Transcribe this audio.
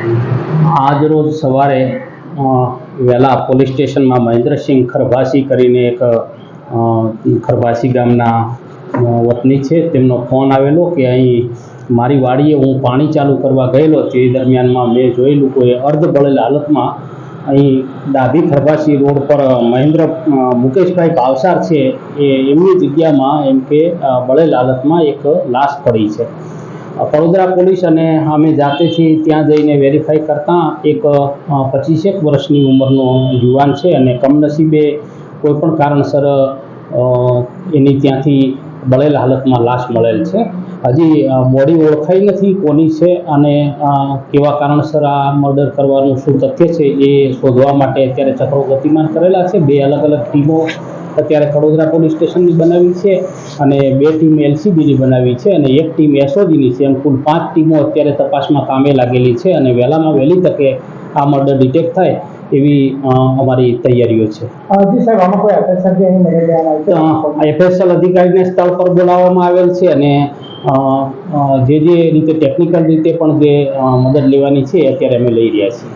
આજ રોજ સવારે વહેલા પોલીસ સ્ટેશનમાં મહેન્દ્રસિંહ ખરભાસી કરીને એક ખરભાસી ગામના વતની છે, તેમનો ફોન આવેલો કે અહીં મારી વાડીએ હું પાણી ચાલુ કરવા ગયેલો. તે દરમિયાનમાં મેં જોયેલું કોઈ અર્ધ બળેલ હાલતમાં અહીં ડાભી ખરભાસી રોડ પર મુકેશભાઈ ભાવસાર છે એ એમની જગ્યામાં એમ કે બળેલ હાલતમાં એક લાશ પડી છે. વડોદરા પોલીસ અને અમે જાતેથી ત્યાં જઈને વેરીફાઈ કરતાં એક 25 વર્ષની ઉંમરનો યુવાન છે અને કમનસીબે કોઈપણ કારણસર એની ત્યાંથી બળેલ હાલતમાં લાશ મળેલ છે. હજી બોડી ઓળખાઈ નથી કોની છે અને કેવા કારણસર આ મર્ડર કરવાનું શું તથ્ય છે એ શોધવા માટે અત્યારે ચક્રો ગતિમાન કરેલા છે. 2 અલગ અલગ ટીમો અત્યારે વડોદરા પોલીસ સ્ટેશનની બનાવી છે અને 2 ટીમ LCBની બનાવી છે અને 1 ટીમ SOGની છે. એમ કુલ 5 ટીમો અત્યારે તપાસમાં કામે લાગેલી છે અને વહેલામાં વહેલી તકે આ મર્ડર ડિટેક્ટ થાય એવી અમારી તૈયારીઓ છે. જી સાહેબ, આમાં કોઈ FSL અધિકારીને સ્થળ પર બોલાવવામાં આવેલ છે અને જે રીતે ટેકનિકલ રીતે પણ જે મદદ લેવાની છે અત્યારે અમે લઈ રહ્યા છીએ.